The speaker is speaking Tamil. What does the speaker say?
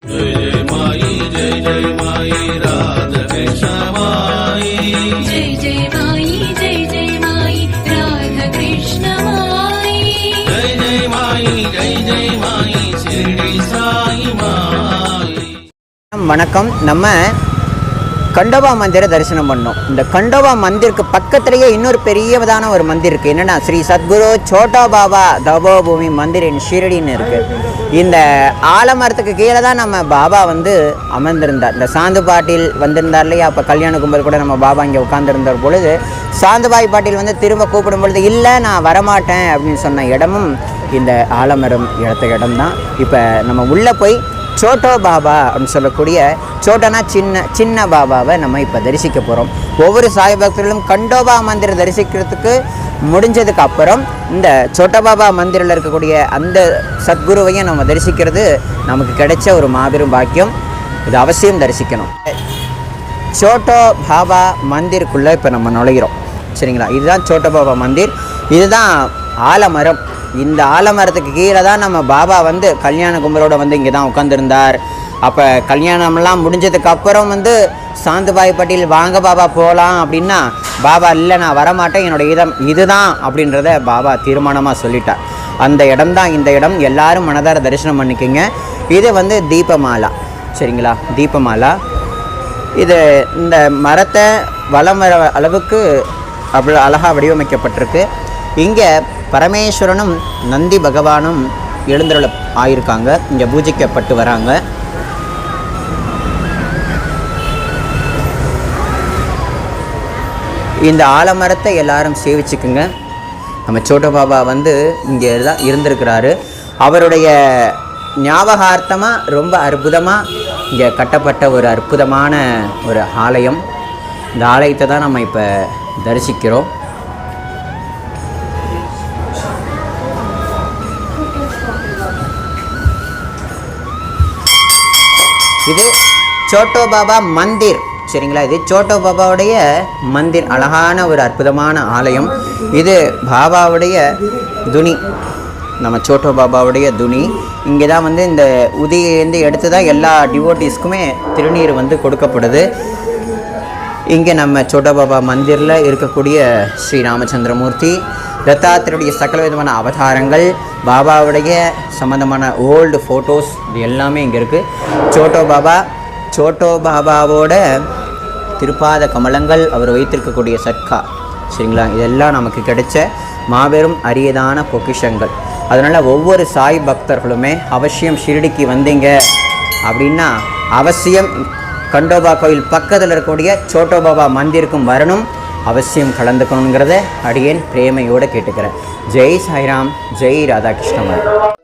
जय जय माई राधा कृष्ण माई जय जय माई राधा कृष्ण माई जय माई शिरडी साई माई। வணக்கம். நம்ம கண்டோபா மந்திர தரிசனம் பண்ணோம். இந்த கண்டோபா மந்திருக்கு பக்கத்திலேயே இன்னொரு பெரியதான ஒரு மந்திர் இருக்குது. என்னென்னா ஸ்ரீ சத்குரு சோட்டா பாபா தபோபூமி மந்திர் இன் ஷிரடின்னு இருக்குது. இந்த ஆலமரத்துக்கு கீழே தான் நம்ம பாபா வந்து அமர்ந்திருந்தார். இந்த சாந்து பாட்டில் வந்திருந்தார் இல்லையா, அப்போ கல்யாண கும்பல் கூட நம்ம பாபா இங்கே உட்காந்துருந்த பொழுது சாந்துபாய் பாட்டில் வந்து திரும்ப கூப்பிடும் பொழுது இல்லை நான் வரமாட்டேன் அப்படின்னு சொன்ன இடமும் இந்த ஆலமரம் இடம் தான். இப்போ நம்ம உள்ளே போய் சோட்டோ பாபா அப்படின்னு சொல்லக்கூடிய சோட்டனா சின்ன பாபாவை நம்ம இப்போ தரிசிக்க போகிறோம். ஒவ்வொரு சாய் பக்தர்களும் கண்டோபா மந்திரை தரிசிக்கிறதுக்கு முடிஞ்சதுக்கு அப்புறம் இந்த சோட்டோ பாபா மந்திரில் இருக்கக்கூடிய அந்த சத்குருவையும் நம்ம தரிசிக்கிறது நமக்கு கிடைச்ச ஒரு மாபெரும் பாக்கியம். இது அவசியம் தரிசிக்கணும். சோட்டோ பாபா மந்திருக்குள்ளே இப்போ நம்ம நுழைகிறோம். சரிங்களா, இதுதான் சோட்டோ பாபா மந்திர். இதுதான் ஆலமரம். இந்த ஆலமரத்துக்கு கீழே தான் நம்ம பாபா வந்து கல்யாண கும்பலோடு வந்து இங்கே தான் உட்காந்துருந்தார். அப்போ கல்யாணம்லாம் முடிஞ்சதுக்கப்புறம் வந்து சாந்துபாய் பட்டியல் வாங்க பாபா போகலாம் அப்படின்னா பாபா இல்லை நான் வரமாட்டேன், என்னோடய இடம் இதுதான் அப்படின்றத பாபா தீர்மானமாக சொல்லிட்டார். அந்த இடம் தான் இந்த இடம். எல்லாரும் மனதார தரிசனம் பண்ணிக்கோங்க. இது வந்து தீபமாலா. சரிங்களா, தீபமாலா. இது இந்த மரத்தை வலம் வர அளவுக்கு அவ்வளோ அழகாக வடிவமைக்கப்பட்டிருக்கு. இங்கே பரமேஸ்வரனும் நந்தி பகவானும் எழுந்தருள ஆயிருக்காங்க. இங்கே பூஜிக்கப்பட்டு வராங்க. இந்த ஆலமரத்தை எல்லாரும் சேவிச்சுக்குங்க. நம்ம சோட்டோ பாபா வந்து இங்கே தான் இருந்திருக்கிறாரு. அவருடைய ஞாபகார்த்தமாக ரொம்ப அற்புதமாக இங்கே கட்டப்பட்ட ஒரு அற்புதமான ஒரு ஆலயம். இந்த ஆலயத்தை தான் நம்ம இப்போ தரிசிக்கிறோம். இது சோட்டோ பாபா மந்திர். சரிங்களா, இது சோட்டோ பாபாவுடைய மந்திர். அழகான ஒரு அற்புதமான ஆலயம். இது பாபாவுடைய துணி, நம்ம சோட்டோ பாபாவுடைய துணி. இங்கே தான் வந்து இந்த உதியிலேருந்து எடுத்து தான் எல்லா டிவோட்டிஸ்க்குமே திருநீர் வந்து கொடுக்கப்படுது. இங்கே நம்ம சோட்டோ பாபா மந்திரில் இருக்கக்கூடிய ஸ்ரீ ராமச்சந்திரமூர்த்தி, தத்தாத்திரேயுடைய சகல விதமான அவதாரங்கள், பாபாவுடைய சம்மந்தமான ஓல்டு ஃபோட்டோஸ், இது எல்லாமே இங்கே இருக்குது. சோட்டோ பாபாவோட திருப்பாத கமலங்கள், அவர் வைத்திருக்கக்கூடிய சட்கா, சரிங்களா, இதெல்லாம் நமக்கு கிடைச்ச மாபெரும் அரியதான பொக்கிஷங்கள். அதனால் ஒவ்வொரு சாய் பக்தர்களுமே அவசியம் ஷிரடிக்கு வந்தீங்க அப்படின்னா அவசியம் கண்டோபா கோயில் பக்கத்தில் இருக்கக்கூடிய சோட்டோ பாபா மந்திருக்கும் வரணும், அவசியம் கலந்துக்கணுங்கிறத அடியேன் பிரேமையோடு கேட்டுக்கிறேன். ஜெய் சாய்ராம், ஜெய் ராதாகிருஷ்ணன்.